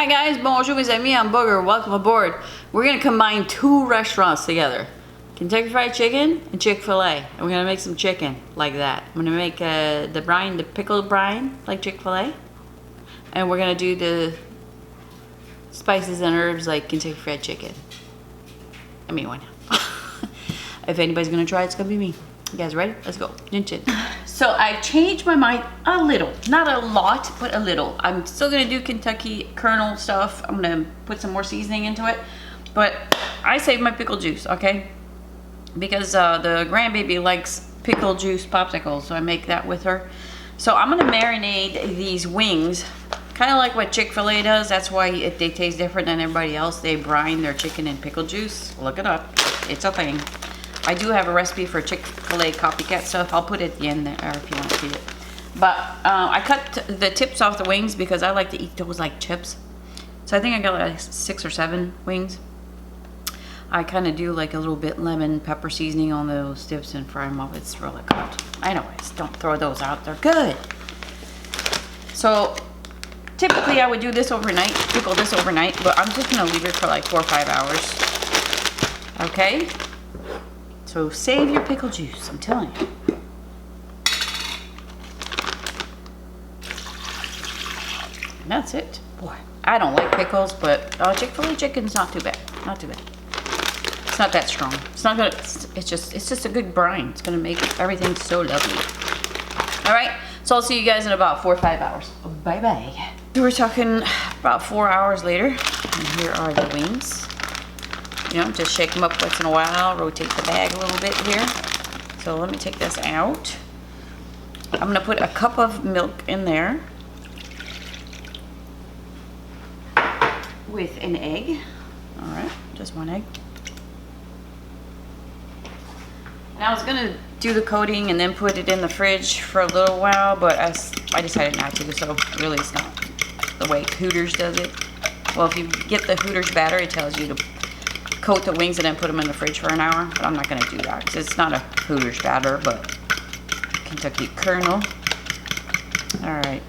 Hi guys, bonjour mes amis, I'm Booger, welcome aboard. We're gonna combine two restaurants together. Kentucky Fried Chicken and Chick-fil-A. And we're gonna make some chicken like that. I'm gonna make the brine, the pickled brine, like Chick-fil-A. And we're gonna do the spices and herbs like Kentucky Fried Chicken. I mean, why not? If anybody's gonna try it, it's gonna be me. You guys ready? Let's go. Chin chin. So I changed my mind a little, not a lot, but a little. I'm still gonna do Kentucky Kernel stuff. I'm gonna put some more seasoning into it, but I saved my pickle juice, okay? Because the grandbaby likes pickle juice popsicles, so I make that with her. So I'm gonna marinate these wings, kind of like what Chick-fil-A does. That's why they taste different than everybody else. They brine their chicken in pickle juice. Look it up, it's a thing. I do have a recipe for Chick-fil-A copycat stuff. I'll put it at the end there if you want to see it. But I cut the tips off the wings because I like to eat those like chips. So I think I got like 6 or 7 wings. I kind of do like a little bit lemon pepper seasoning on those tips and fry them up. It's really good. Anyways, don't throw those out. They're good. So typically I would do this overnight, pickle this overnight, but I'm just going to leave it for like 4 or 5 hours. Okay? So save your pickle juice, I'm telling you. And that's it. Boy, I don't like pickles, but Chick-fil-A chicken's not too bad. Not too bad. It's not that strong. It's not gonna. It's just a good brine. It's gonna make everything so lovely. All right. So I'll see you guys in about 4 or 5 hours. Bye bye. So we're talking about 4 hours later, and here are the wings. You know, just shake them up once in a while, rotate the bag a little bit here. So let me take this out. I'm gonna put a cup of milk in there with an egg. All right, just 1 egg. And I was gonna do the coating and then put it in the fridge for a little while, but I decided not to, so really it's not the way Hooters does it. Well, if you get the Hooters batter, it tells you to coat the wings and then put them in the fridge for an hour, but I'm not going to do that because it's not a Hooters batter, but Kentucky Kernel. All right,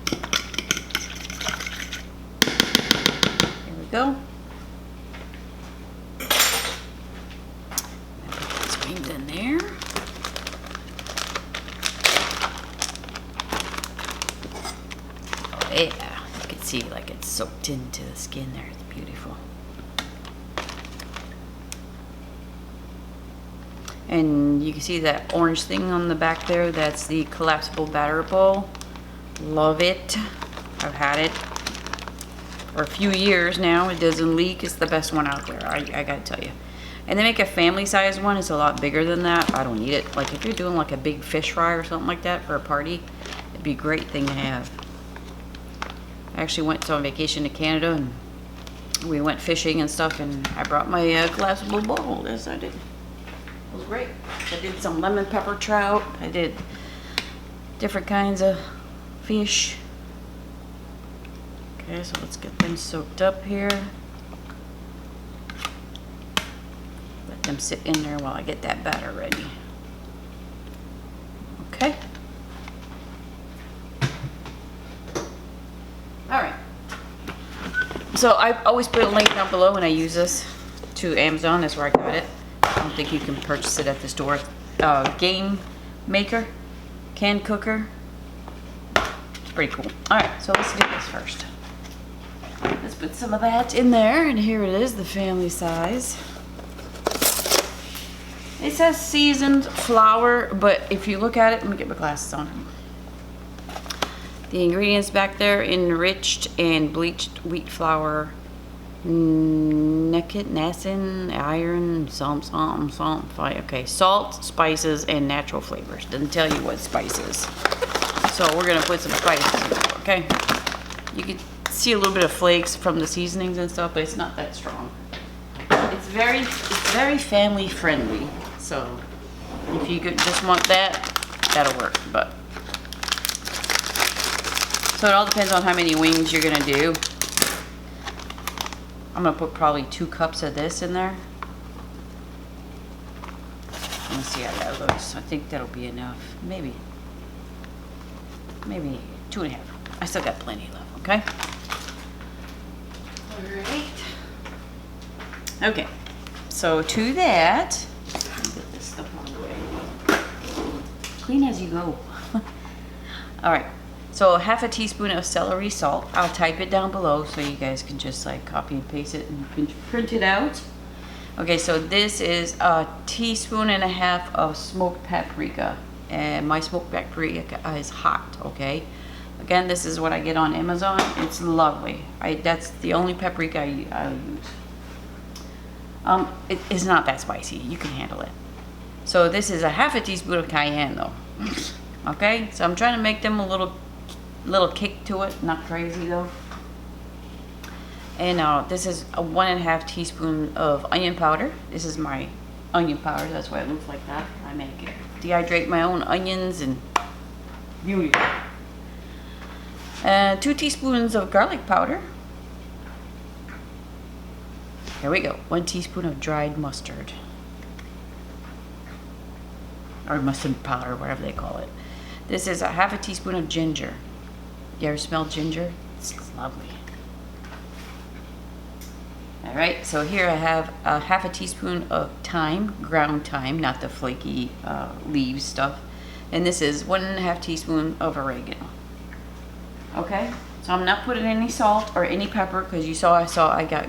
here we go. Put these wings in there. Oh yeah, you can see like it's soaked into the skin there. It's beautiful. And you can see that orange thing on the back there, that's the collapsible batter bowl. Love it. I've had it for a few years now. It doesn't leak. It's the best one out there, I gotta tell you. And they make a family size one. It's a lot bigger than that. I don't need it. Like if you're doing like a big fish fry or something like that for a party, it'd be a great thing to have. I actually went on vacation to Canada and we went fishing and stuff, and I brought my collapsible bowl. Yes, I did. It was great. I did some lemon pepper trout. I did different kinds of fish. Okay, so let's get them soaked up here. Let them sit in there while I get that batter ready. Okay. Alright. So I always put a link down below when I use this to Amazon. That's where I got it. I don't think you can purchase it at the store. Game maker, can cooker. It's pretty cool. All right, so let's do this first. Let's put some of that in there, and here it is, the family size. It says seasoned flour, but if you look at it, let me get my glasses on. The ingredients back there: enriched and bleached wheat flour, niacin, iron, okay, salt, spices, and natural flavors. Doesn't tell you what spices. So we're gonna put some spices in there, okay? You can see a little bit of flakes from the seasonings and stuff, but it's not that strong. It's very family friendly. So if you could just want that, that'll work. But so it all depends on how many wings you're gonna do. I'm gonna put probably 2 cups of this in there. Let me see how that looks. I think that'll be enough. Maybe 2.5. I still got plenty left, okay? Alright. Okay, so to that, let me get this stuff out of the way. Clean as you go. Alright, so half a teaspoon of celery salt. I'll type it down below so you guys can just like copy and paste it and print it out. Okay, so this is a teaspoon and a half of smoked paprika. And my smoked paprika is hot, okay? Again, this is what I get on Amazon. It's lovely. That's the only paprika I use. It is not that spicy. You can handle it. So this is a half a teaspoon of cayenne though. Okay, so I'm trying to make them a little kick to it, not crazy though. And this is a 1.5 teaspoon of onion powder. This is my onion powder. That's why it looks like that. I make it. Dehydrate my own onions and beauty. 2 teaspoons of garlic powder. Here we go. 1 teaspoon of dried mustard. Or mustard powder, whatever they call it. This is a half a teaspoon of ginger. You ever smell ginger? It's lovely. Alright, so here I have a half a teaspoon of thyme, ground thyme, not the flaky leaves stuff. And this is 1.5 teaspoon of oregano. Okay, so I'm not putting any salt or any pepper because you saw I got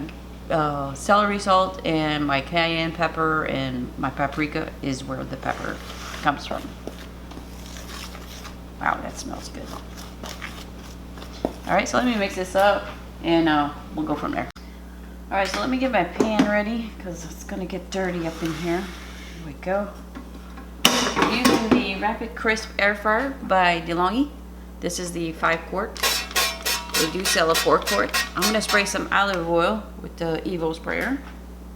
celery salt and my cayenne pepper, and my paprika is where the pepper comes from. Wow, that smells good. Alright, so let me mix this up and we'll go from there. Alright, so let me get my pan ready because it's going to get dirty up in here. Here we go. I'm using the Rapid Crisp Air Fryer by DeLonghi. This is the 5-quart. They do sell a 4-quart. I'm going to spray some olive oil with the Evo sprayer.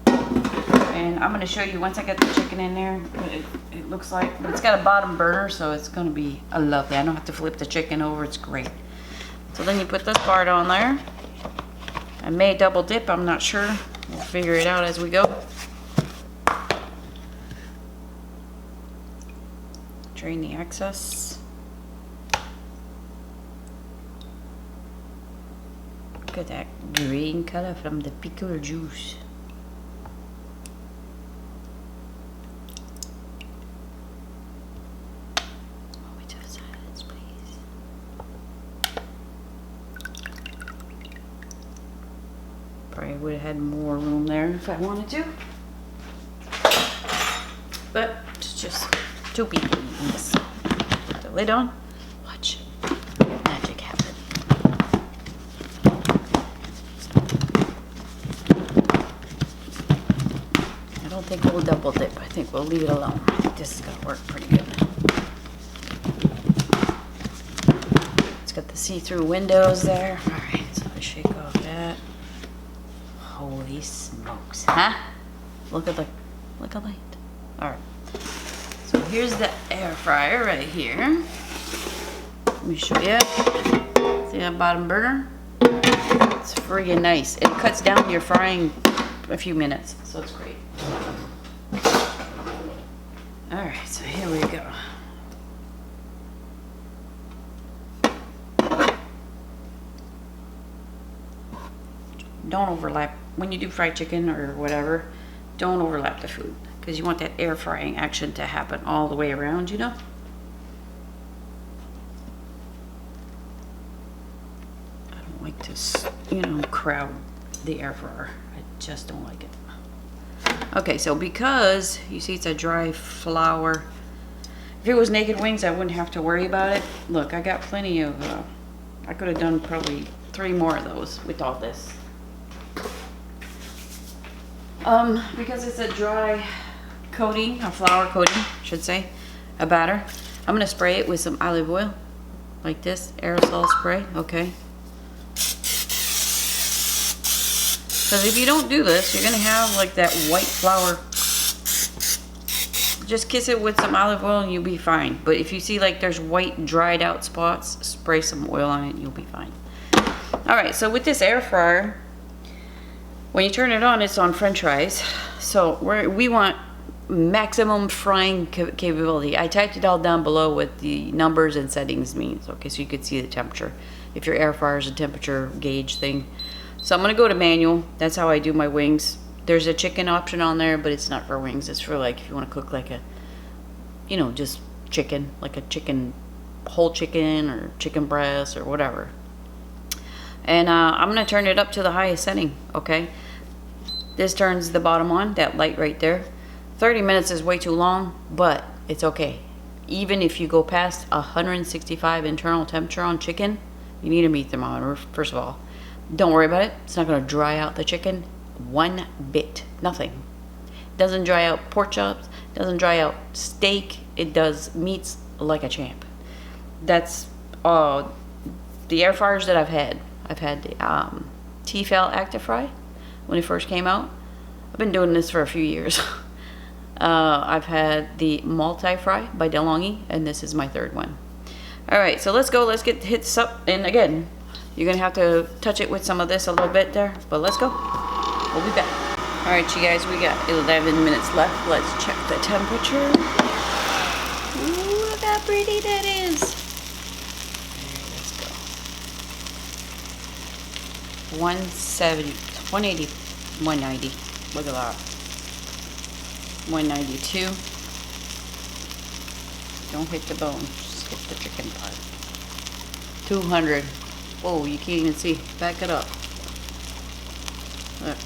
And I'm going to show you once I get the chicken in there what it looks like. But it's got a bottom burner, so it's going to be lovely. I don't have to flip the chicken over. It's great. So then you put this part on there. I may double dip. I'm not sure. We'll figure it out as we go. Drain the excess. Look at that green color from the pickle juice. Moment of silence, please. Probably would have had more room there if I wanted to. But it's just 2 people eating this. Put the lid on. Watch magic happen. I don't think we'll double dip. I think we'll leave it alone. I think this is going to work pretty good. It's got the see-through windows there. Alright, so I shake off that. Holy smokes, huh? Look at the light. Alright. So here's the air fryer right here. Let me show you. See that bottom burner? It's friggin' nice. It cuts down your frying a few minutes, so it's great. Alright, so here we go. Don't overlap. When you do fried chicken or whatever, don't overlap the food. Because you want that air frying action to happen all the way around, you know? I don't like to, you know, crowd the air fryer. I just don't like it. Okay, so because you see it's a dry flour. If it was naked wings, I wouldn't have to worry about it. Look, I got plenty of, I could have done probably 3 more of those with all this. Because it's a dry coating, a flour coating, I should say, a batter. I'm going to spray it with some olive oil, like this, aerosol spray, okay? Because if you don't do this, you're going to have like that white flour. Just kiss it with some olive oil and you'll be fine. But if you see like there's white dried out spots, spray some oil on it and you'll be fine. Alright, so with this air fryer, when you turn it on, it's on French fries. So we want maximum frying capability. I typed it all down below what the numbers and settings means. Okay, so you could see the temperature. If your air fryer is a temperature gauge thing. So I'm gonna go to manual. That's how I do my wings. There's a chicken option on there, but it's not for wings. It's for like if you want to cook like a, you know, just chicken, like a chicken, whole chicken or chicken breast or whatever. And I'm gonna turn it up to the highest setting, okay? This turns the bottom on, that light right there. 30 minutes is way too long, but it's okay. Even if you go past 165 internal temperature on chicken, you need a meat thermometer, first of all. Don't worry about it. It's not gonna dry out the chicken one bit. Nothing. Doesn't dry out pork chops, doesn't dry out steak. It does meats like a champ. That's the air fryers that I've had. I've had the Tefal Active Fry when it first came out. I've been doing this for a few years. I've had the multi-fry by DeLonghi, and this is my third one. All right, so let's go. Let's get hits up. And again, you're gonna have to touch it with some of this a little bit there, but let's go. We'll be back. All right, you guys, we got 11 minutes left. Let's check the temperature. Ooh, look how pretty that is. Let's go. 170, 180, 190. Look at that. 192. Don't hit the bone, just hit the chicken part. 200. Whoa, you can't even see. Back it up. Look.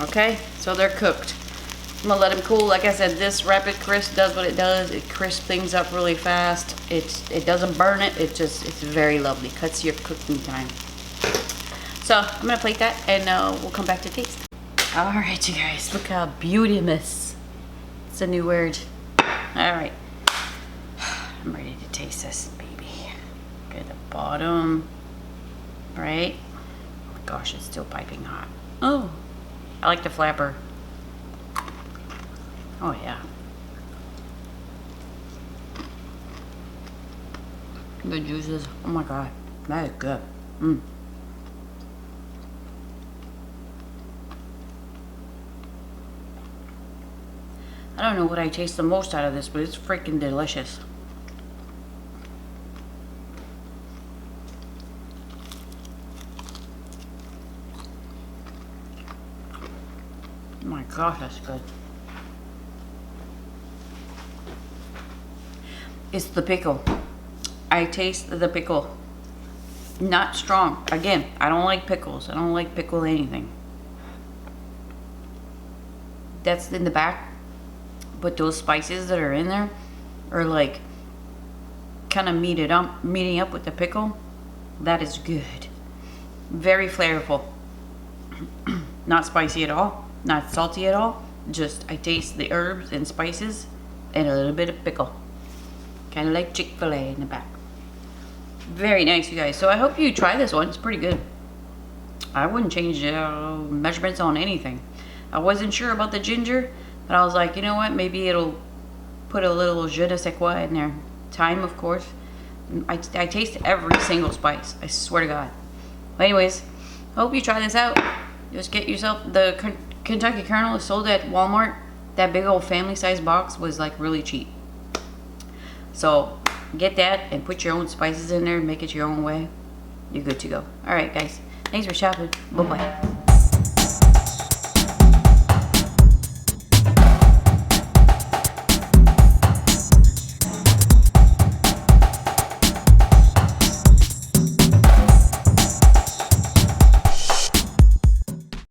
Okay, so they're cooked. I'm gonna let them cool. Like I said, this rapid crisp does what it does. It crisps things up really fast. It doesn't burn it. It's very lovely. Cuts your cooking time. So I'm gonna plate that, and we'll come back to taste. All right, you guys, look how beautimous. It's a new word. All right, I'm ready to taste this baby. Look at the bottom, right? Oh my gosh, it's still piping hot. Oh, I like the flapper. Oh yeah. The juices, oh my god, that is good. I don't know what I taste the most out of this, but it's freaking delicious. Oh my gosh, that's good. It's the pickle. I taste the pickle. Not strong. Again, I don't like pickles. I don't like pickle anything. That's in the back. But those spices that are in there are like kind of meeting up with the pickle. That is good. Very flavorful. Not spicy at all. Not salty at all. Just I taste the herbs and spices and a little bit of pickle. Kind of like Chick-fil-A in the back. Very nice, you guys. So I hope you try this one. It's pretty good. I wouldn't change measurements on anything. I wasn't sure about the ginger, but I was like, you know what? Maybe it'll put a little je ne sais quoi in there. Thyme, of course. I taste every single spice. I swear to God. But anyways, I hope you try this out. Just get yourself the Kentucky Kernel is sold at Walmart. That big old family size box was like really cheap. So get that and put your own spices in there and make it your own way. You're good to go. All right, guys. Thanks for shopping. Bye-bye.